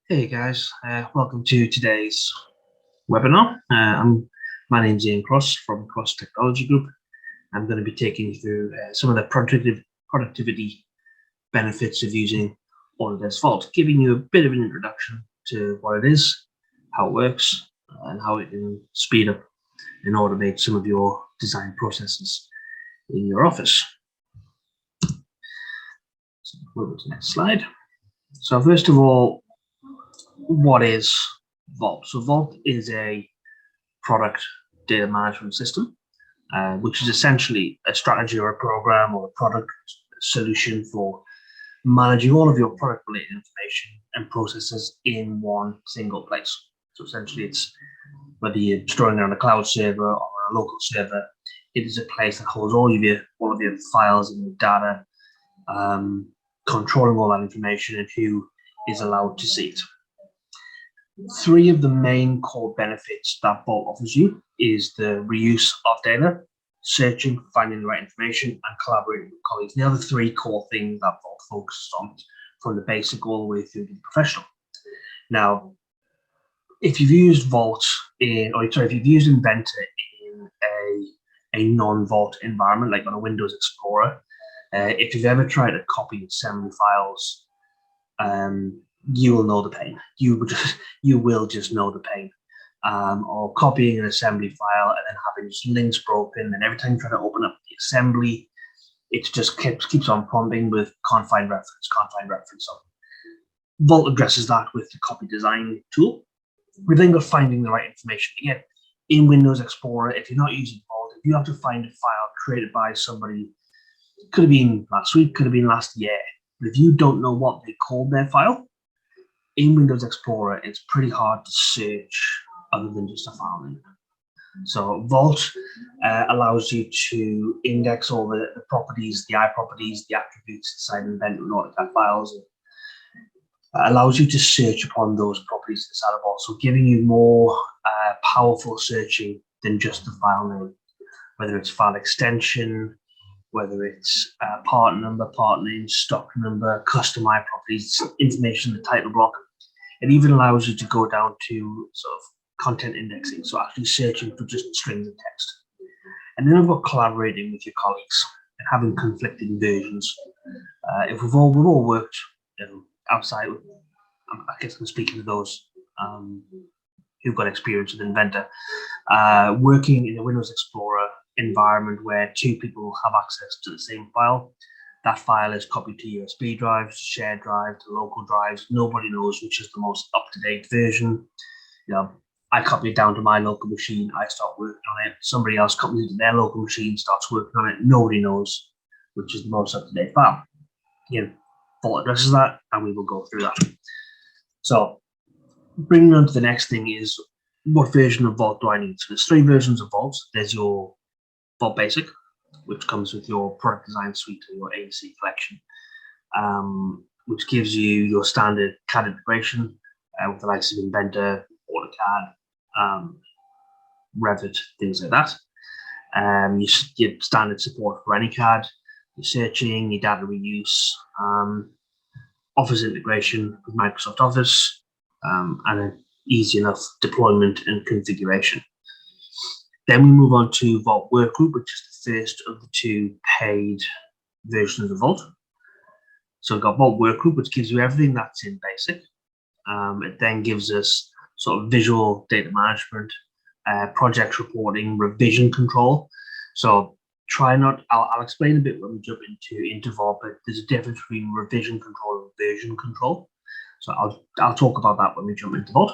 Hey guys, welcome to today's webinar. My name's Ian Cross from Cross Technology Group. I'm going to be taking you through some of the productivity benefits of using Autodesk Vault, giving you a bit of an introduction to what it is, how it works, and how it can speed up and automate some of your design processes in your office. So move to the next slide. So first of all, what is Vault? So Vault is a product data management system, which is essentially a strategy or a program or a product solution for managing all of your product related information and processes in one single place. So essentially it's whether you're storing it on a cloud server or on a local server, it is a place that holds all of your files and your data, controlling all that information and who is allowed to see it. Three of the main core benefits that Vault offers you is the reuse of data, searching, finding the right information, and collaborating with colleagues. The other three core things that Vault focuses on, from the basic all the way through to the professional. Now, if you've used if you've used Inventor in a non-Vault environment, like on a Windows Explorer, if you've ever tried to copy assembly files, you will know the pain. You will just know the pain. Or copying an assembly file and then having links broken, and every time you try to open up the assembly, it just keeps on prompting with can't find reference. So Vault addresses that with the copy design tool. We've then got finding the right information. Again, in Windows Explorer, if you're not using Vault, if you have to find a file created by somebody, it could have been last week, could have been last year, but if you don't know what they called their file, in Windows Explorer, it's pretty hard to search other than just a file name. So Vault allows you to index all the properties, the iProperties, the attributes inside Inventor and AutoCAD files. It allows you to search upon those properties inside of Vault, so giving you more powerful searching than just the file name, whether it's file extension, whether it's part number, part name, stock number, custom iProperties, information in the title block. It even allows you to go down to sort of content indexing, so actually searching for just strings of text. And then I've got collaborating with your colleagues and having conflicting versions. If we've all worked outside, I guess I'm speaking to those who've got experience with Inventor, working in a Windows Explorer environment where two people have access to the same file. That file is copied to USB drives, shared drive, to local drives. Nobody knows which is the most up-to-date version. I copy it down to my local machine. I start working on it. Somebody else copies it to their local machine, starts working on it. Nobody knows which is the most up-to-date file. Vault addresses that, and we will go through that. So, bringing on to the next thing is, what version of Vault do I need? So there's three versions of Vault. There's your Vault Basic, which comes with your product design suite or your AEC collection, which gives you your standard CAD integration with the likes of Inventor, AutoCAD, Revit, things like that. Your standard support for any CAD, your searching, your data reuse, Office integration with Microsoft Office, and an easy enough deployment and configuration. Then we move on to Vault Workgroup, which is the first of the two paid versions of Vault. So we've got Vault Workgroup, which gives you everything that's in Basic. It then gives us sort of visual data management, project reporting, revision control. So I'll explain a bit when we jump into Vault, but there's a difference between revision control and version control. So I'll talk about that when we jump into Vault.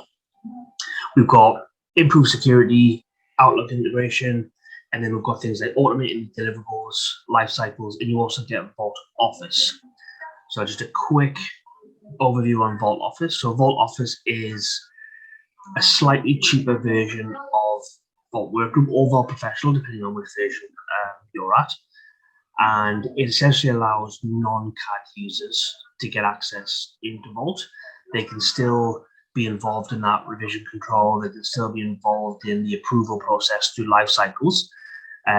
We've got improved security, Outlook integration, and then we've got things like automating deliverables, life cycles, and you also get Vault Office. So just a quick overview on Vault Office. So Vault Office is a slightly cheaper version of Vault Workgroup or Vault Professional, depending on which version you're at. And it essentially allows non-CAD users to get access into Vault. They can still be involved in that revision control. They can still be involved in the approval process through life cycles.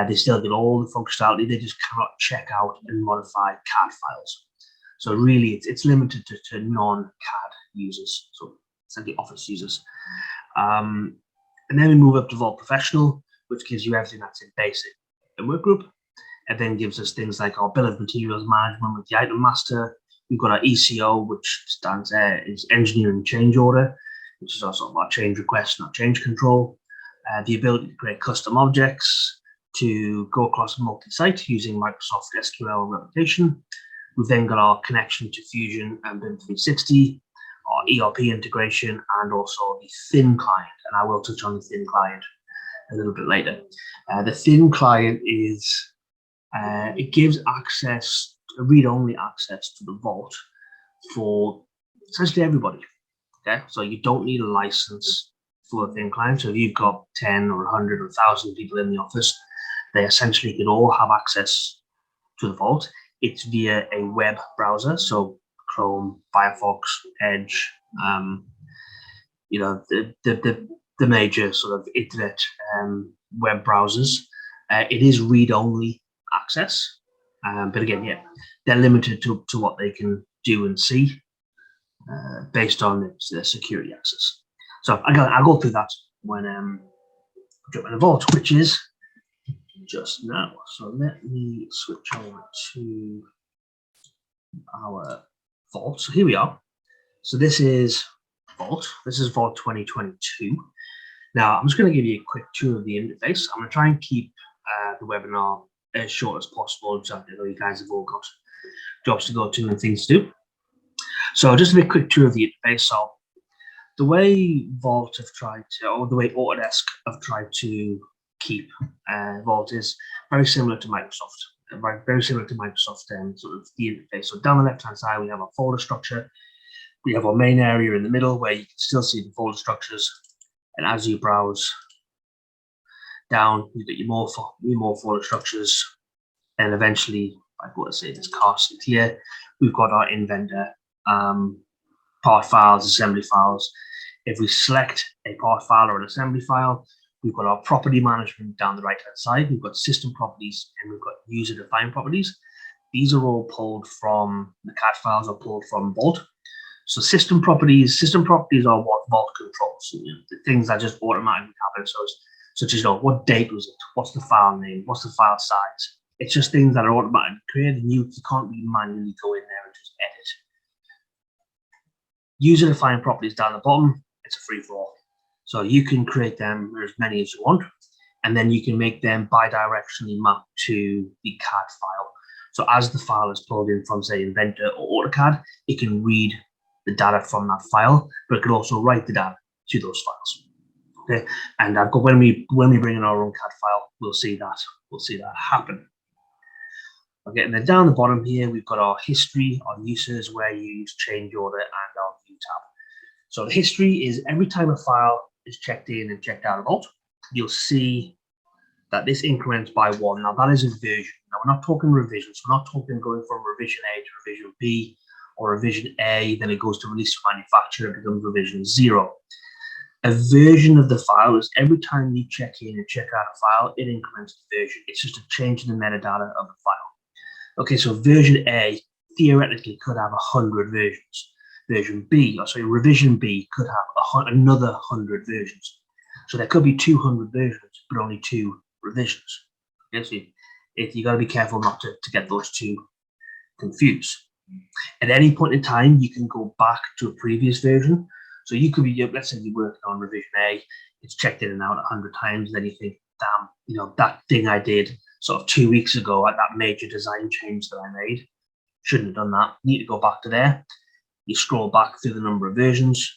They still get all the functionality. They just cannot check out and modify CAD files. So really, it's limited to non-CAD users. So essentially office users. And then we move up to Vault Professional, which gives you everything that's in basic and workgroup. It then gives us things like our bill of materials management with the item master. We've got our ECO, which stands there is engineering change order, which is also our change request and our change control. The ability to create custom objects, to go across multi-site using Microsoft SQL replication. We've then got our connection to Fusion and BIM 360, our ERP integration, and also the thin client. And I will touch on the thin client a little bit later. The thin client is, it gives access, read-only access to the vault for essentially everybody. Okay, so you don't need a license for a thin client. So if you've got 10 or 100 or 1,000 people in the office, they essentially can all have access to the vault. It's via a web browser, so Chrome, Firefox, Edge, you know, the major sort of internet web browsers. It is read-only access, but again, yeah, they're limited to what they can do and see based on their security access. So I'll go through that when jump in the vault, which is just now. So let me switch over to our vault. So here we are. So this is Vault. This is Vault 2022. Now I'm just going to give you a quick tour of the interface. I'm going to try and keep the webinar as short as possible, because I know you guys have all got jobs to go to and things to do. So just a quick tour of the interface. So the way Vault have tried to, or the way Autodesk have tried to keep Vault is very similar to Microsoft, very similar to Microsoft sort of the interface. So down the left-hand side, we have our folder structure. We have our main area in the middle where you can still see the folder structures. And as you browse down, you get your more folder structures. And eventually, like what I say, this cast here, we've got our Inventor part files, assembly files. If we select a part file or an assembly file, we've got our property management down the right-hand side. We've got system properties and we've got user-defined properties. These are all pulled from the CAD files, are pulled from Vault. So system properties are what Vault controls. So, you know, the things that just automatically happen. So, such as, you know, what date was it? What's the file name? What's the file size? It's just things that are automatically created, and you can't really manually go in there and just edit. User-defined properties down the bottom, it's a free-for-all. So you can create them as many as you want, and then you can make them bidirectionally mapped to the CAD file. So as the file is pulled in from, say, Inventor or AutoCAD, it can read the data from that file, but it can also write the data to those files. Okay, and I've got when we bring in our own CAD file, we'll see that happen. Okay, and then down the bottom here, we've got our history, our uses, where you use change order, and our view tab. So the history is every time a file is checked in and checked out of Vault, you'll see that this increments by 1. Now that is a version. Now we're not talking revisions. We're not talking going from revision A to revision B, or revision A, then it goes to release to manufacturer, it becomes revision 0. A version of the file is every time you check in and check out a file, it increments the version. It's just a change in the metadata of the file. Okay, so version A theoretically could have 100 versions. Version B, or sorry, revision B could have another 100 versions. So there could be 200 versions, but only 2 revisions. Okay, so you got to be careful not to get those two confused. At any point in time, you can go back to a previous version. So you could be, let's say you're working on revision A, it's checked in and out 100 times, and then you think, damn, you know, that thing I did sort of 2 weeks ago at that major design change that I made, shouldn't have done that. You need to go back to there. You scroll back through the number of versions.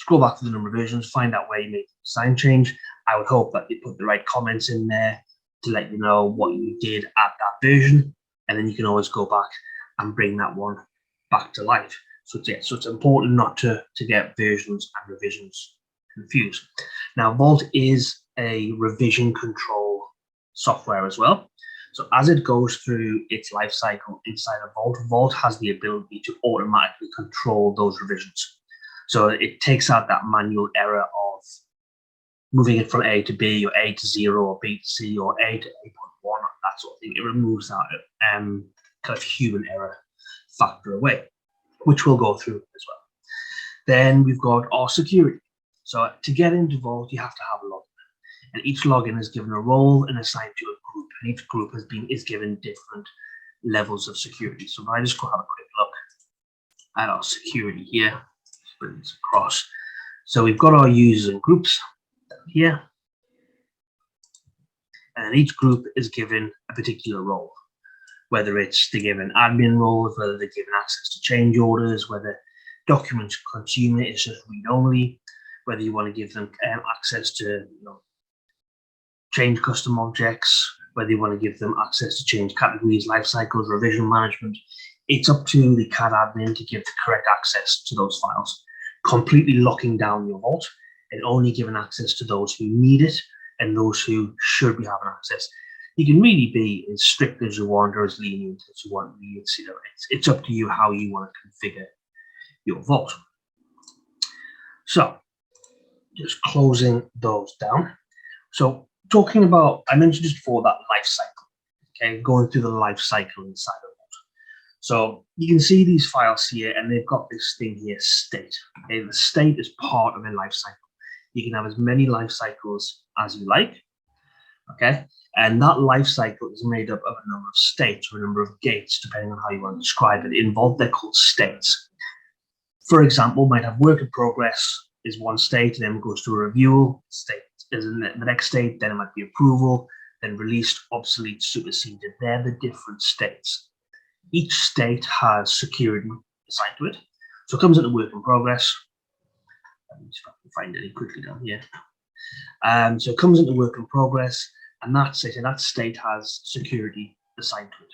Find out where you made the design change. I would hope that you put the right comments in there to let you know what you did at that version, and then you can always go back and bring that one back to life. So it's important not to get versions and revisions confused. Now, Vault is a revision control software as well. So as it goes through its life cycle inside of Vault, Vault has the ability to automatically control those revisions. So it takes out that manual error of moving it from A to B, or A to 0, or B to C, or A to 8.1, that sort of thing. It removes that kind of human error factor away, which we'll go through as well. Then we've got our security. So to get into Vault, you have to have a login. And each login is given a role and assigned to a group. And each group is given different levels of security. So if I just go have a quick look at our security here, bring this across. So we've got our users and groups down here. And each group is given a particular role, whether it's they're given admin roles, whether they're given access to change orders, whether documents consumer is just read only, whether you want to give them access to change custom objects, whether you want to give them access to change categories, life cycles, revision management. It's up to the CAD admin to give the correct access to those files, completely locking down your Vault and only giving access to those who need it and those who should be having access. You can really be as strict as you want or as lenient as you want. It's up to you how you want to configure your Vault. So just closing those down. So talking about, I mentioned just before that life cycle, okay, going through the life cycle inside of Vault. So you can see these files here and they've got this thing here, state. Okay, the state is part of a life cycle. You can have as many life cycles as you like, okay? And that life cycle is made up of a number of states or a number of gates, depending on how you want to describe it. In Vault, they're called states. For example, might have work in progress is one state, then it goes to a review state is in the next state, then it might be approval, then released, obsolete, superseded. They're the different states. Each state has security assigned to it. So it comes into work in progress. Let me see if I can find it quickly down here. So it comes into work in progress, and that state has security assigned to it.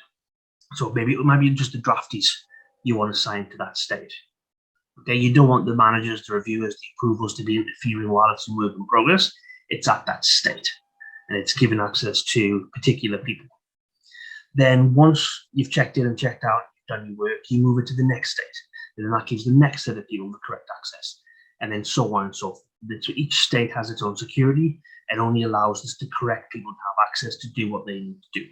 So maybe it might be just the draftees you want to assign to that state. Okay, you don't want the managers, the reviewers, the approvals to be interfering while it's in work in progress. It's at that state, and it's given access to particular people. Then once you've checked in and checked out, you've done your work, you move it to the next state, and then that gives the next set of people the correct access, and then so on and so forth. So each state has its own security and only allows us the correct people to have access to do what they need to do.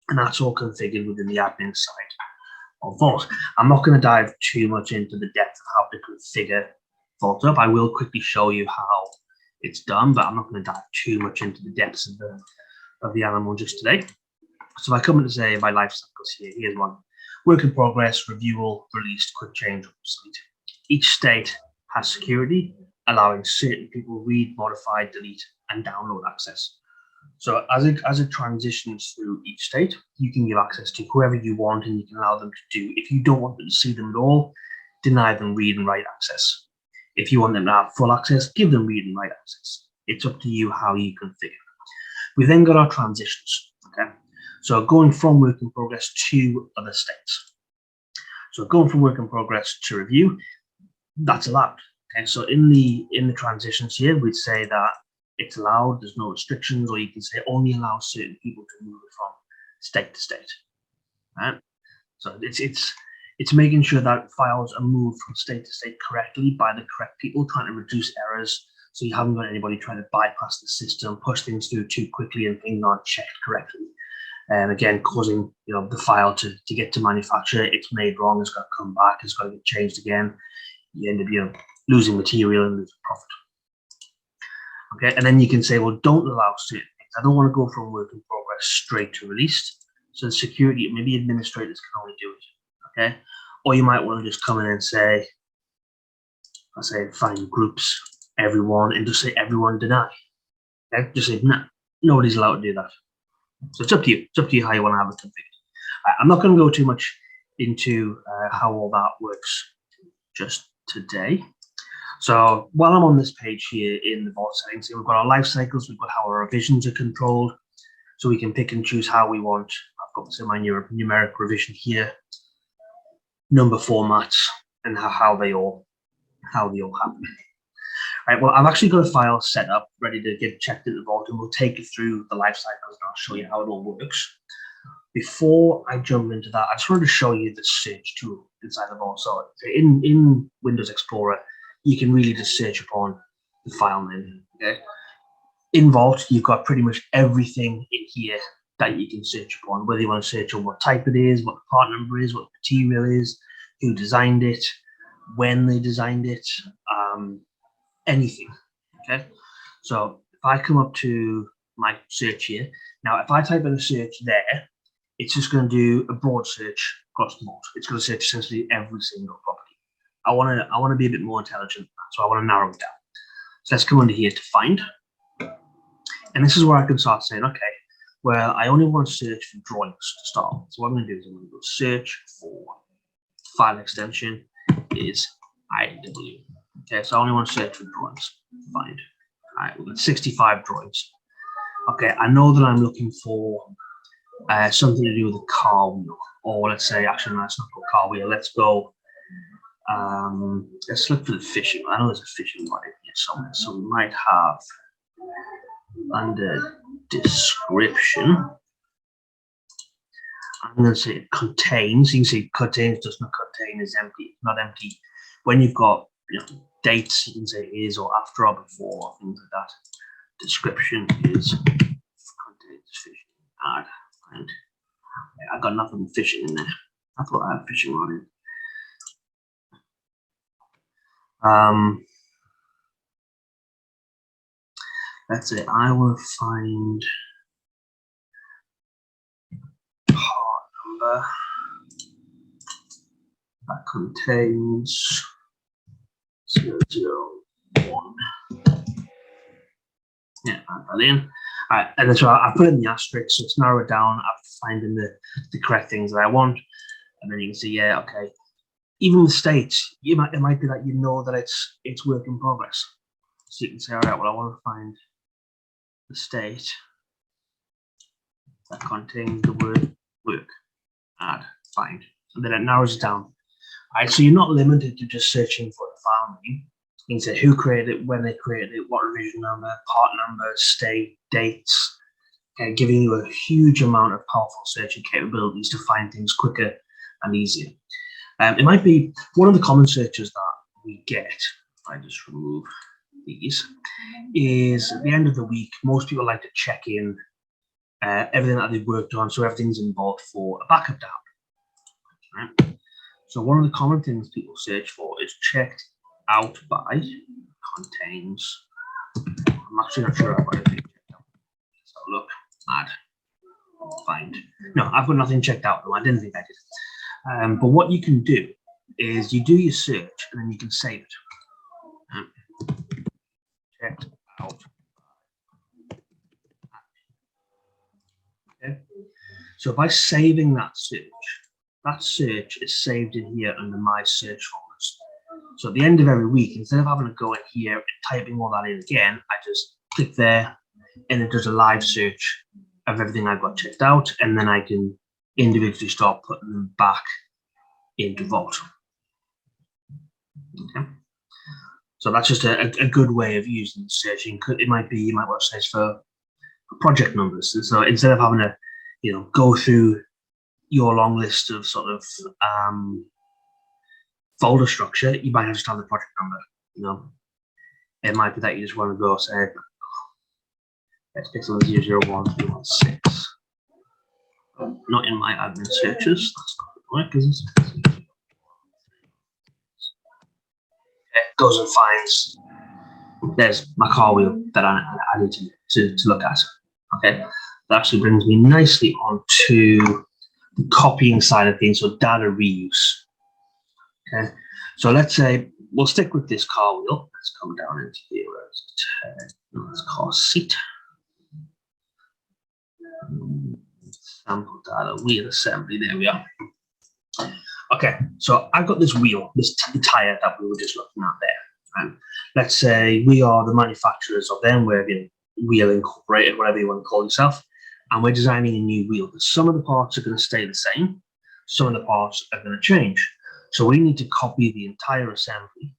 And that's all configured within the admin side of Vault. I'm not going to dive too much into the depth of how to configure Vault up. I will quickly show you how it's done, but I'm not going to dive too much into the depths of the animal just today. So if I come into say my life cycles here, here's one. Work in progress, reviewal, released, quick change, obsolete. Each state has security, allowing certain people read, modify, delete, and download access. So as it transitions through each state, you can give access to whoever you want, and you can allow them to do. If you don't want them to see them at all, deny them read and write access. If you want them to have full access, give them read and write access. It's up to you how you configure. We then got our transitions. Okay, so going from work in progress to other states. So going from work in progress to review, that's allowed. Okay, so in the transitions here, we'd say that it's allowed. There's no restrictions, or you can say only allow certain people to move it from state to state. Right? So it's making sure that files are moved from state to state correctly by the correct people, trying to reduce errors. So you haven't got anybody trying to bypass the system, push things through too quickly, and things aren't checked correctly. And again, causing the file to get to manufacture, it's made wrong, it's got to come back, it's got to get changed again. You end up losing material and losing profit. Okay, and then you can say, well, don't allow certain things. I don't want to go from work in progress straight to released. So the security, maybe administrators can only do it. Okay, or you might want to just come in and say, find groups, everyone, and just say everyone deny. Okay, just say no, nobody's allowed to do that. So it's up to you. It's up to you how you want to have it configured. I'm not going to go too much into how all that works just today. So while I'm on this page here in the Vault settings, we've got our life cycles, we've got how our revisions are controlled, so we can pick and choose how we want. I've got my numeric revision here, number formats, and how they all happen. Right, well, I've actually got a file set up, ready to get checked into the Vault, and we'll take you through the life cycles, and I'll show you how it all works. Before I jump into that, I just wanted to show you the search tool inside the Vault. So in Windows Explorer, you can really just search upon the file name. Okay, in Vault, you've got pretty much everything in here that you can search upon, whether you want to search on what type it is, what the part number is, what the material is, who designed it, when they designed it, anything. Okay, so if I come up to my search here, now if I type in a search there, it's just going to do a broad search across the board. It's going to search essentially every single property. I want to be a bit more intelligent, so I want to narrow it down. So let's come under here to find, and this is where I can start saying, okay, well, I only want to search for drawings to start with. So what I'm going to do is I'm going to go search for file extension is IW. Okay, so I only want to search for drawings. Find. All right, we've got 65 drawings. Okay, I know that I'm looking for something to do with a car wheel, or let's say, actually, no, let's not go car wheel. Let's go. Let's look for the fishing. I know there's a fishing rod in here somewhere, so we might have under description. I'm going to say it contains. You can see contains does not contain is empty, not empty. When you've got dates, you can say is or after or before, or things like that. Description is contains fishing. Add and I got nothing with fishing in there. I thought I had fishing rod in. Let's say I want to find part number that contains 001. Yeah, add that in. All right, and that's why I put in the asterisk, so it's narrowed down after finding the correct things that I want. And then you can see, yeah, okay. Even the states, it might be that you know that it's work in progress. So you can say, all right, well, I want to find the state that contains the word work. Add, find. And then it narrows it down. All right, so you're not limited to just searching for the file name. You can say who created it, when they created it, what revision number, part number, state, dates, giving you a huge amount of powerful searching capabilities to find things quicker and easier. It might be one of the common searches that we get, if I just remove these, is at the end of the week, most people like to check in everything that they've worked on, so everything's involved for a backup to happen. Right? So one of the common things people search for is checked out by contains. I'm actually not sure I've got anything checked out. So look, add, find. No, I've got nothing checked out though. I didn't think I did. But what you can do is you do your search and then you can save it. Checked out. Okay. So by saving that search is saved in here under my search folders. So at the end of every week, instead of having to go in here and typing all that in again, I just click there and it does a live search of everything I've got checked out, and then I can individually start putting them back into Vault. Okay. So that's just a good way of using searching. It might be, you might want to search for project numbers. And so instead of having to, go through your long list of sort of folder structure, you might just have the project number. It might be that you just want to go say, let's pick some 001 not in my admin searches. That's not going to work, is it? It goes and finds. There's my car wheel that I need to look at. Okay, that actually brings me nicely on to the copying side of things, so data reuse. Okay, so let's say we'll stick with this car wheel. Let's come down into here. Let's call seat. Sample data wheel assembly. There we are. Okay, so I've got this wheel, this tire that we were just looking at there. And let's say we are the manufacturers of them. We're Wheel Incorporated, whatever you want to call yourself, and we're designing a new wheel. But some of the parts are going to stay the same, some of the parts are going to change. So we need to copy the entire assembly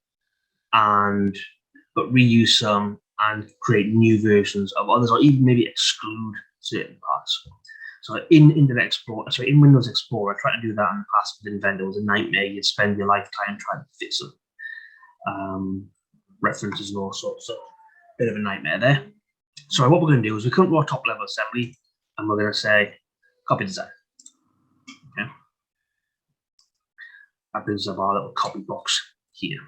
but reuse some and create new versions of others, or even maybe exclude certain parts. So in Windows Explorer, trying to do that in the past with Inventor was a nightmare. You'd spend your lifetime trying to fix them. References and all sorts, so bit of a nightmare there. So what we're going to do is we come to our top level assembly and we're going to say copy design. Okay. That brings up our little copy box here.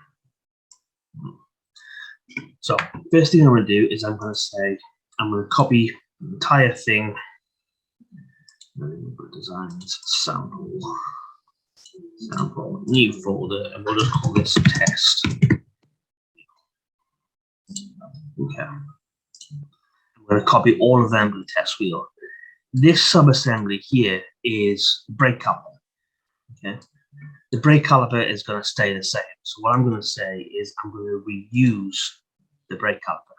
So first thing I'm going to do is I'm going to copy the entire thing. Designs sample new folder, and we'll just call this test. Okay. I'm going to copy all of them to the test wheel. This subassembly here is brake caliper. Okay. The brake caliper is going to stay the same. So what I'm going to say is I'm going to reuse the brake caliper,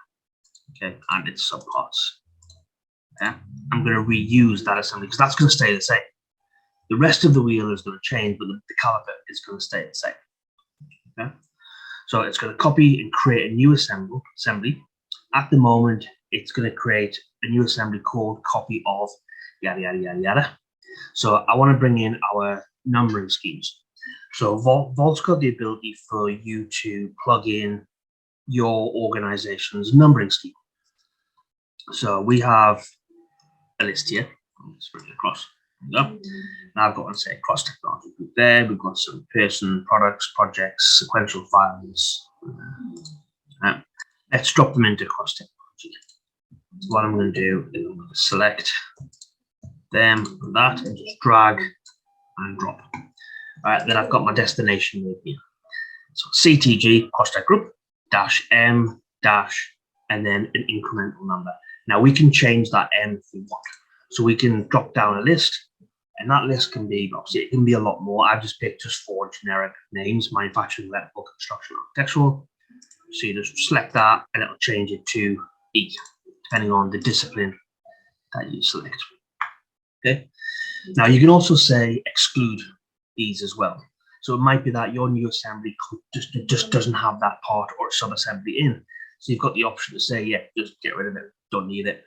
okay, and its subparts. Okay. I'm going to reuse that assembly because that's going to stay the same. The rest of the wheel is going to change, but the caliper is going to stay the same. Okay. So it's going to copy and create a new assembly. At the moment, it's going to create a new assembly called copy of yada, yada, yada, yada. So I want to bring in our numbering schemes. So Vault's got the ability for you to plug in your organization's numbering scheme. So we have a list here. Let's bring it across. There we go. Now I've got, say, cross technology group there. We've got some person, products, projects, sequential files. Let's drop them into cross technology. So what I'm going to do is I'm going to select them, that, and just drag and drop. All right, then I've got my destination name here. So CTG, cross tech group, -M, and then an incremental number. Now we can change that M if we want. So we can drop down a list, and that list can be, obviously, it can be a lot more. I've just picked just 4 generic names: manufacturing, electrical, construction, architectural. So you just select that, and it'll change it to E, depending on the discipline that you select. Okay. Now you can also say exclude these as well. So it might be that your new assembly just doesn't have that part or sub-assembly in. So you've got the option to say, yeah, just get rid of it, don't need it,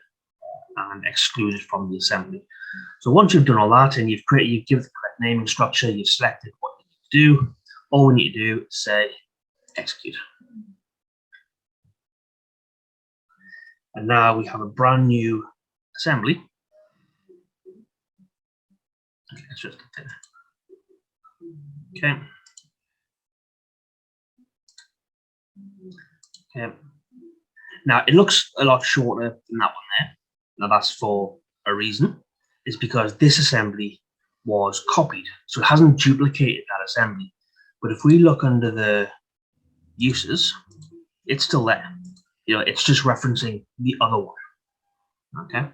and exclude it from the assembly. So once you've done all that and you've give the correct naming structure, you've selected what you need to do, all we need to do is say execute. And now we have a brand new assembly. Okay, let's just continue. Okay. Okay. Now it looks a lot shorter than that one there. Now that's for a reason. It's because this assembly was copied, so it hasn't duplicated that assembly. But if we look under the uses, it's still there. You know, it's just referencing the other one. Okay.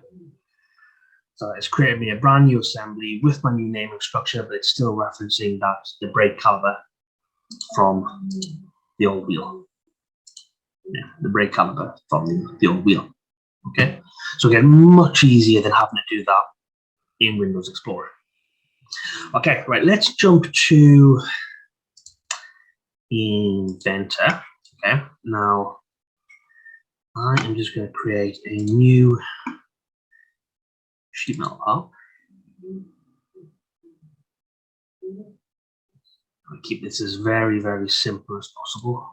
So it's created me a brand new assembly with my new naming structure, but it's still referencing the brake caliper from the old wheel. Yeah, the brake caliper from the old wheel. Okay. So again, much easier than having to do that in Windows Explorer. Okay, right, let's jump to Inventor. Okay, now I am just going to create a new sheet metal file. I'll keep this as very, very simple as possible.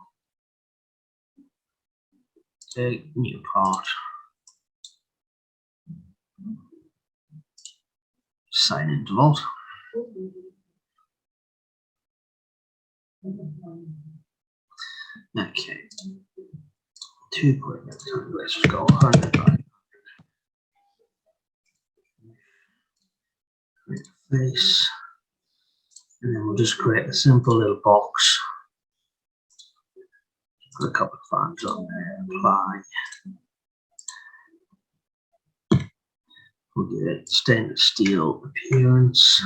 Okay, new part. Sign into Vault. Okay. 2. Let's just go 100. Create a face. And then we'll just create a simple little box. Put a couple of flags on there. Apply. We'll give it stainless steel appearance.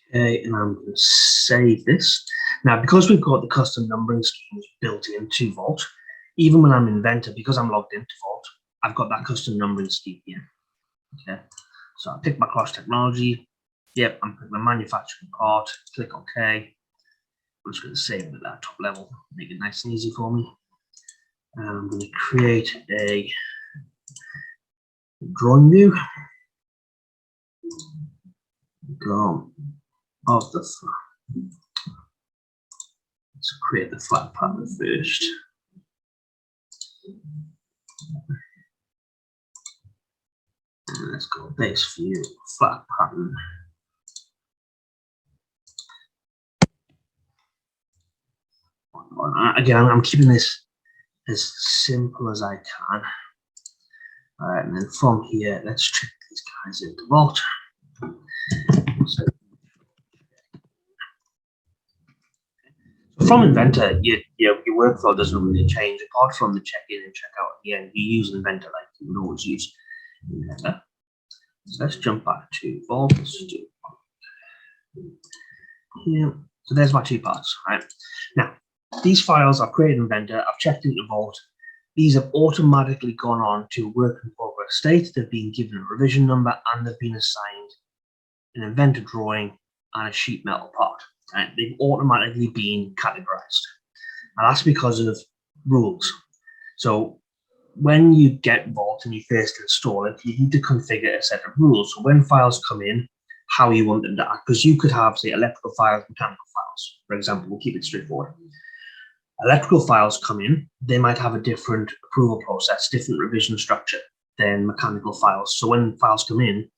Okay, and I'm going to save this. Now, because we've got the custom numbering schemes built into Vault, even when I'm Inventor, because I'm logged into Vault, I've got that custom numbering scheme here. Okay, so I pick my cross technology. Yep, I'm picking my manufacturing part. Click OK. I'm just going to save it at that top level, make it nice and easy for me. And I'm going to create a drawing view. Go off the flat. Let's create the flat pattern first. And let's go base view, flat pattern. Again, I'm keeping this as simple as I can. All right, and then from here, let's check these guys into Vault. So from Inventor, your workflow doesn't really change apart from the check-in and check-out. Again, you use Inventor like you would always use Inventor. So let's jump back to Vault. Let's do here. So there's my two parts. Right now, these files I've created in Inventor. I've checked into Vault. These have automatically gone on to work in progress state. They've been given a revision number and they've been assigned an Inventor drawing and a sheet metal part. Right? They've automatically been categorized. And that's because of rules. So when you get Vault and you first install it, you need to configure a set of rules. So when files come in, how you want them to act. Because you could have, say, electrical files, mechanical files. For example, we'll keep it straightforward. Electrical files come in, they might have a different approval process, different revision structure than mechanical files. So when files come in,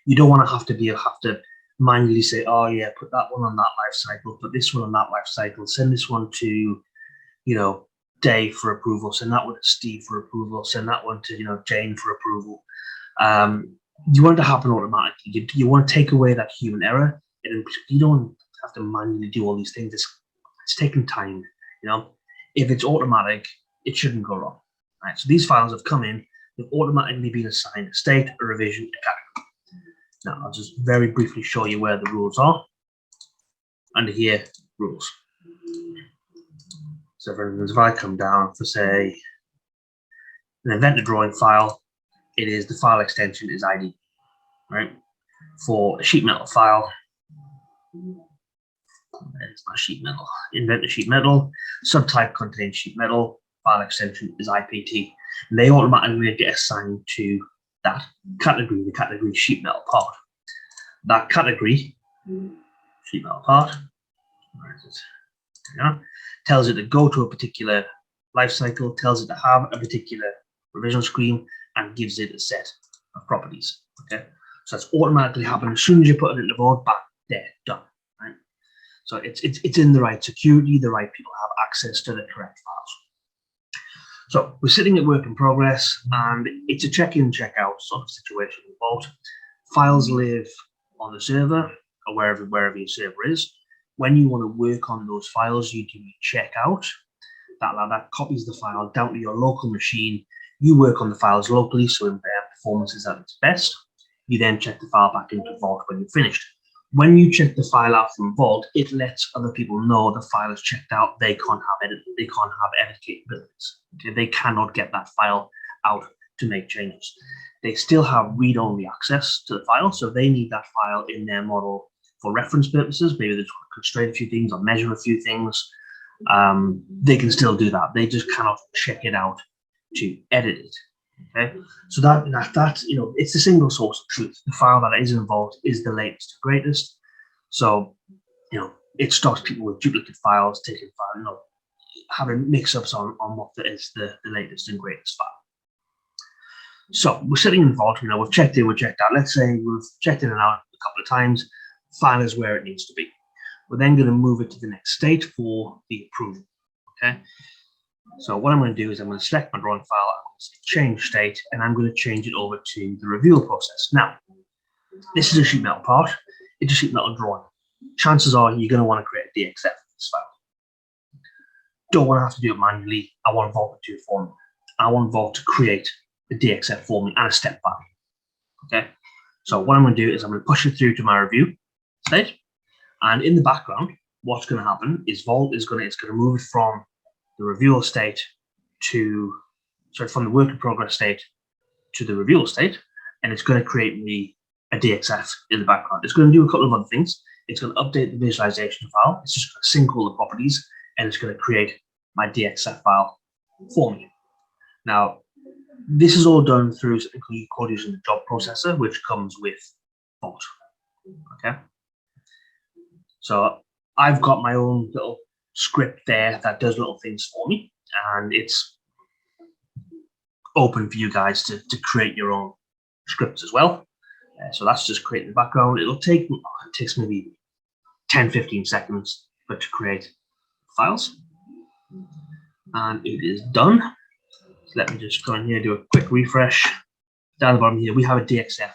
you don't want to have to manually say, oh yeah, put that one on that life cycle, put this one on that life cycle, send this one to, Dave for approval, send that one to Steve for approval, send that one to, Jane for approval. You want it to happen automatically. You want to take away that human error, and you don't have to manually do all these things. It's taking time. If it's automatic, it shouldn't go wrong. Right? So these files have come in, they've automatically been assigned a state, a revision, a category. Now, I'll just very briefly show you where the rules are. Under here, rules. So for instance, if I come down for, say, an Inventor drawing file, the file extension is ID, right? For a sheet metal file, there's my sheet metal, Inventor sheet metal, subtype contains sheet metal, file extension is IPT. And they automatically get assigned to that category, the category sheet metal part. That category, sheet metal part, where is it? Tells it to go to a particular life cycle, tells it to have a particular revision screen, and gives it a set of properties. Okay, so that's automatically happening as soon as you put it in the Vault. Back there, done. Right. So it's in the right security. The right people have access to the correct files. So we're sitting at work in progress, and it's a check-in, check-out sort of situation with Vault. Files live on the server or wherever your server is. When you want to work on those files, you do check out. That copies the file down to your local machine. You work on the files locally, so performance is at its best. You then check the file back into Vault when you're finished. When you check the file out from Vault, it lets other people know the file is checked out. They can't have edit capabilities. Okay? They cannot get that file out to make changes. They still have read-only access to the file, so they need that file in their model for reference purposes. Maybe they just want to constrain a few things or measure a few things. They can still do that. They just cannot check it out to edit it. Okay, so that it's the single source of truth. The file that is involved is the latest and greatest. So it stops people with duplicate files, taking file, having mix-ups on what is the latest and greatest file. So we're sitting in Vault. We've checked in, we've checked out. Let's say we've checked in and out a couple of times. File is where it needs to be. We're then going to move it to the next state for the approval. Okay. So what I'm going to do is I'm going to select my drawing file, I'm going to change state, and I'm going to change it over to the review process. Now, this is a sheet metal part. It's a sheet metal drawing. Chances are you're going to want to create a DXF for this file. Don't want to have to do it manually. I want Vault to do it for me. I want Vault to create a DXF for me and a step file. Okay. So what I'm going to do is I'm going to push it through to my review state, and in the background, what's going to happen is Vault is going to move it from the review state from the work in progress state to the review state, and it's going to create me a DXF in the background. It's going to do a couple of other things. It's going to update the visualization file. It's just going to sync all the properties, and it's going to create my DXF file for me. Now, this is all done through something called using the job processor, which comes with Vault. Okay. So I've got my own little script there that does little things for me, and it's open for you guys to create your own scripts as well. So that's just creating the background. It takes maybe 10-15 seconds to create files. and it is done. So let me just go in here, do a quick refresh. Down the bottom here, we have a DXF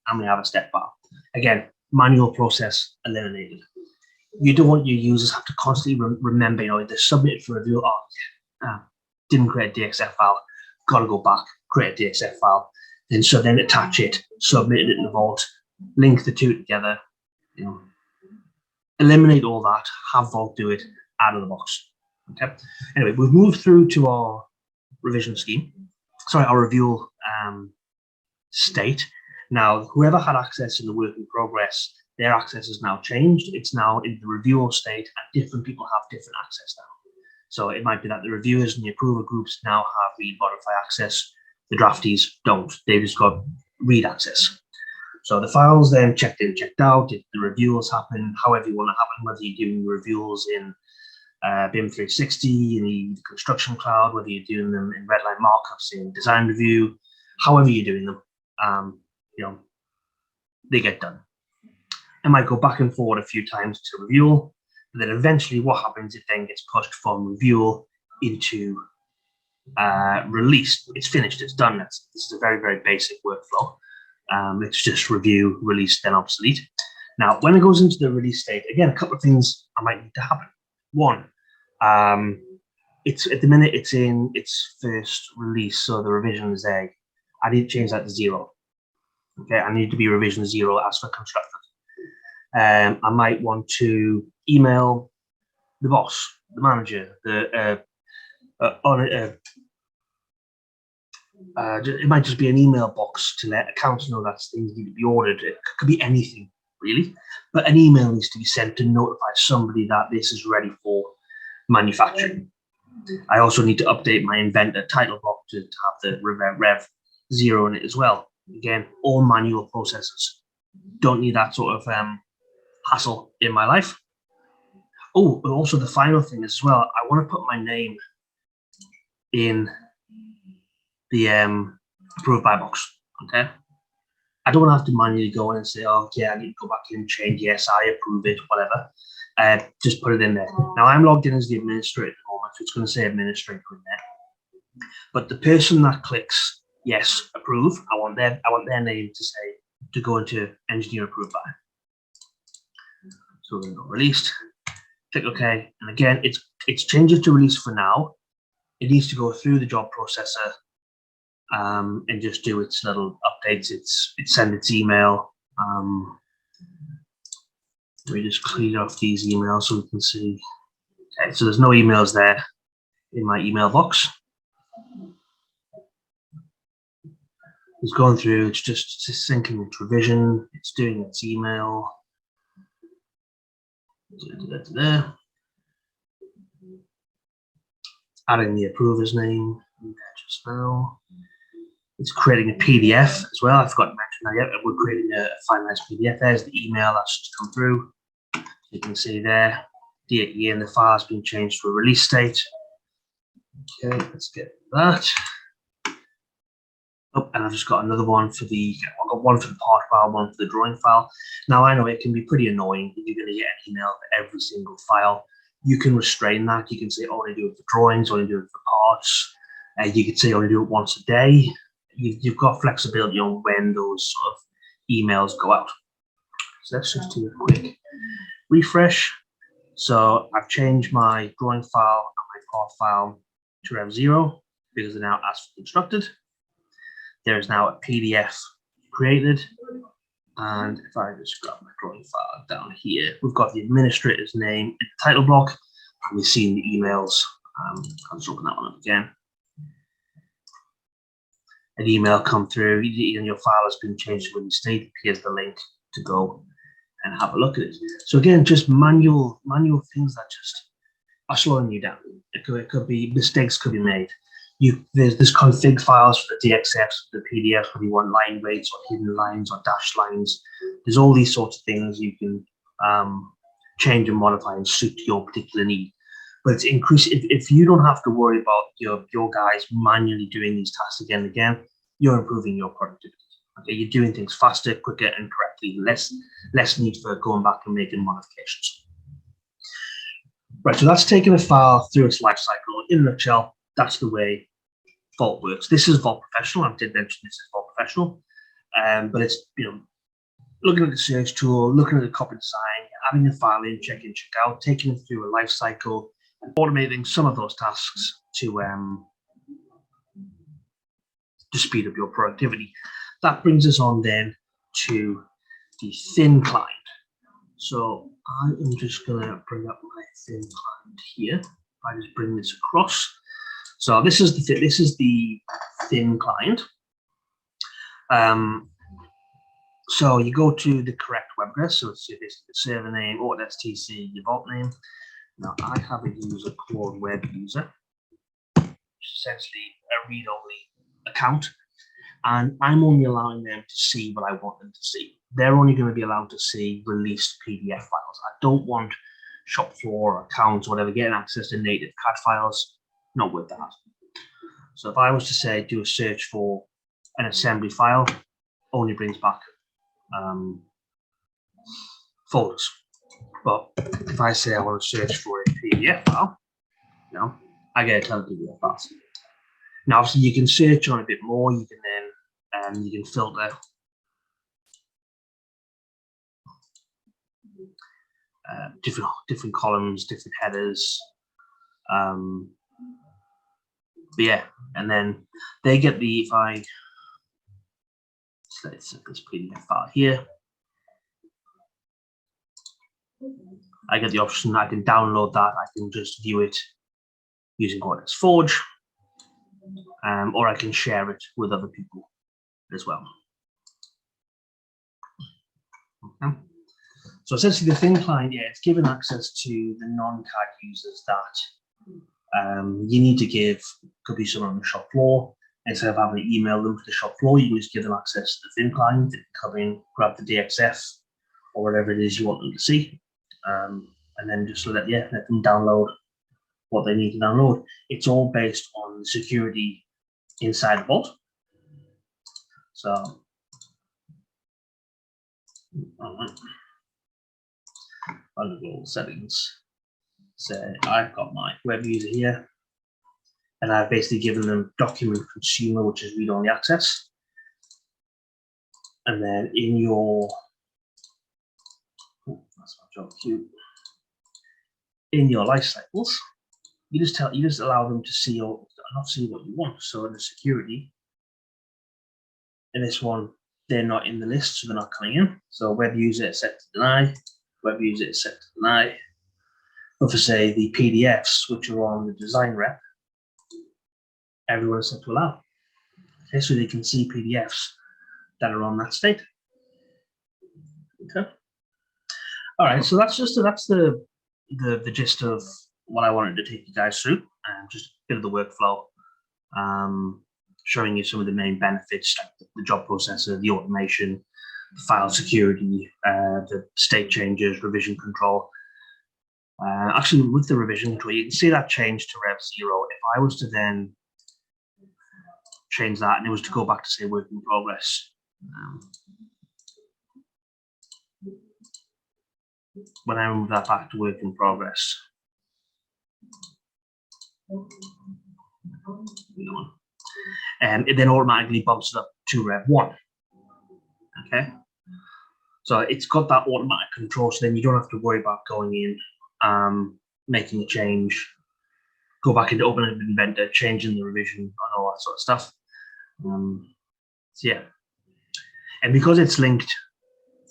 and we have a step file. Again, manual process eliminated. You don't want your users have to constantly remember, you know, they're submitted for review. Oh, didn't create a DXF file. Got to go back, create a DXF file, and so then attach it, submit it in the Vault, link the two together. You know, eliminate all that. Have Vault do it out of the box. Okay. Anyway, we've moved through to our revision scheme. Sorry, our review state. Now, whoever had access in the work in progress, their access has now changed. It's now in the reviewer state, and different people have different access now. So it might be that the reviewers and the approver groups now have read modify access. The draftees don't. They've just got read access. So the files then checked in, checked out. If the reviewals happen, however you want to happen, whether you're doing reviewals in BIM 360, in the construction cloud, whether you're doing them in redline markups in design review, however you're doing them, you know, they get done. It might go back and forward a few times to review, but then eventually what happens, it then gets pushed from review into release. It's finished, it's done. This is a very, very basic workflow. It's just review, release, then obsolete. Now, when it goes into the release state, again, a couple of things I might need to happen. One, it's at the minute it's in its first release, so the revision is there. I need to change that to 0. Okay, I need to be revision 0 as for constructed. I might want to email the boss, the manager, it might just be an email box to let accounts know that things need to be ordered. It could be anything, really. But an email needs to be sent to notify somebody that this is ready for manufacturing. I also need to update my Inventor title block to have the Rev 0 in it as well. Again, all manual processes. Don't need that sort of hassle in my life. Oh, but also the final thing as well, I want to put my name in the approved by box. Okay, I don't want to have to manually go in and say, oh yeah, I need to go back in and change, yes, I approve it, whatever. Just put it in there. Now I'm logged in as the administrator at the moment, so it's going to say administrator in there. But the person that clicks yes, approve, I want their name to say to go into engineer approved by. So we're going to go released. Click OK, and again, it's changes to release for now. It needs to go through the job processor and just do its little updates. It send its email. Let me just clear off these emails so we can see. Okay, so there's no emails there in my email box. It's going through. It's just syncing its revision. It's doing its email. There. Adding the approver's name in there just now. It's creating a PDF as well. I forgot to mention that yet. We're creating a finalized PDF. There's the email that's just come through. You can see there, the and the file has been changed to a release state. Okay, let's get that. Oh, and I've just got another one for the, I've got one for the part file, one for the drawing file. Now I know it can be pretty annoying if you're going to get an email for every single file. You can restrain that. You can say only do it for drawings, only do it for parts. You could say only do it once a day. You've got flexibility on when those sort of emails go out. So let's just do a quick refresh. So I've changed my drawing file and my part file to Rev 0 because they're now as constructed. There is now a PDF created. And if I just grab my drawing file down here, we've got the administrator's name in the title block, and we've seen the emails. I'll just open that one up again. An email come through, and your file has been changed to release state. Here's the link to go and have a look at it. So again, just manual things that just are slowing you down. It could be mistakes could be made. There's config files for the DXFs, the PDFs, whether you want line breaks or hidden lines or dashed lines. There's all these sorts of things you can change and modify and suit your particular need. But it's increasing. If you don't have to worry about your guys manually doing these tasks again and again, you're improving your productivity. Okay, you're doing things faster, quicker, and correctly. Less need for going back and making modifications. Right, so that's taking a file through its life cycle. In a nutshell, that's the way Vault works. This is Vault Professional. I did mention this is Vault Professional, but it's looking at the search tool, looking at the copy design, adding a file in, check in, check out, taking it through a life cycle, and automating some of those tasks to speed up your productivity. That brings us on then to the thin client. So I am just going to bring up my thin client here. I just bring this across. So this is the thin client. So you go to the correct web address. So it's the server name, Autodesk TC, your Vault name. Now I have a user called web user, which is essentially a read-only account, and I'm only allowing them to see what I want them to see. They're only going to be allowed to see released PDF files. I don't want shop floor accounts or whatever getting access to native CAD files. Not with that. So if I was to say do a search for an assembly file, only brings back folders. But if I say I want to search for a PDF file, I get a ton of PDF files. Now, obviously, you can search on a bit more. You can then you can filter different columns, different headers. But yeah, and then they get the let's set this PDF file here. I get the option. I can download that. I can just view it using Autodesk Forge, or I can share it with other people as well. Okay. So essentially, the thin client, it's given access to the non-CAD users that you need to give. Could be someone on the shop floor. Instead of having to email them to the shop floor, you can just give them access to the thin client. They can come in, grab the DXF or whatever it is you want them to see, and then just let them download what they need to download. It's all based on the security inside the Vault. So, under Vault settings, say I've got my web user here, and I've basically given them document consumer, which is read-only access. And then in your, that's my job queue. In your life cycles, you just allow them to see or not see what you want. So in the security, in this one, they're not in the list, so they're not coming in. So web user is set to deny, web user is set to deny. But for say the PDFs, which are on the design rep, everyone is set to allow. Okay, so they can see PDFs that are on that state. Okay. All right, so that's the gist of what I wanted to take you guys through, and just a bit of the workflow, showing you some of the main benefits, like the job processor, the automation, the file security, the state changes, revision control. Actually, with the revision control, you can see that change to Rev 0. If I was to then change that and it was to go back to say work in progress, when I move that back to work in progress, it then automatically bumps it up to Rev 1. Okay, so it's got that automatic control, so then you don't have to worry about going in, making a change, go back into open an Inventor, changing the revision and all that sort of stuff. So yeah, and because it's linked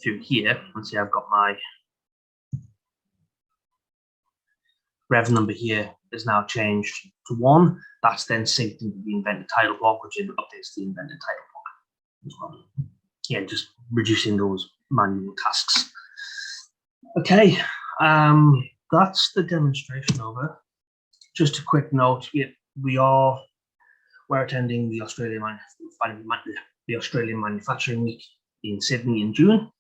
through here, let's see, I've got my Rev number here is now changed to 1. That's then synced into the Inventor title block, which updates the Inventor title block as well. Yeah, just reducing those manual tasks. Okay, that's the demonstration over. Just a quick note: we're attending the Australian Manufacturing Week in Sydney in June,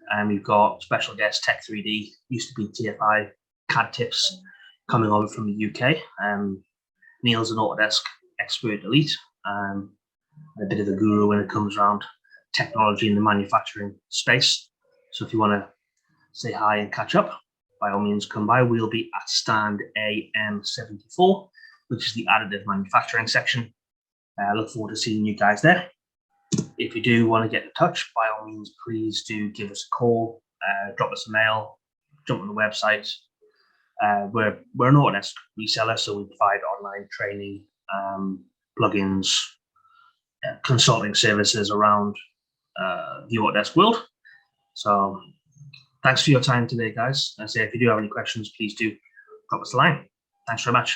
and we've got special guest Tech 3D, used to be TFI CAD Tips, coming over from the UK. Neil's an Autodesk expert elite, and a bit of a guru when it comes around technology in the manufacturing space. So if you want to say hi and catch up, by all means come by. We'll be at stand AM74, which is the additive manufacturing section. I look forward to seeing you guys there. If you do want to get in touch, by all means, please do give us a call, drop us a mail, jump on the website. We're an Autodesk reseller, so we provide online training, plugins, consulting services around the Autodesk world. So thanks for your time today, guys. And say if you do have any questions, please do drop us a line. Thanks very much.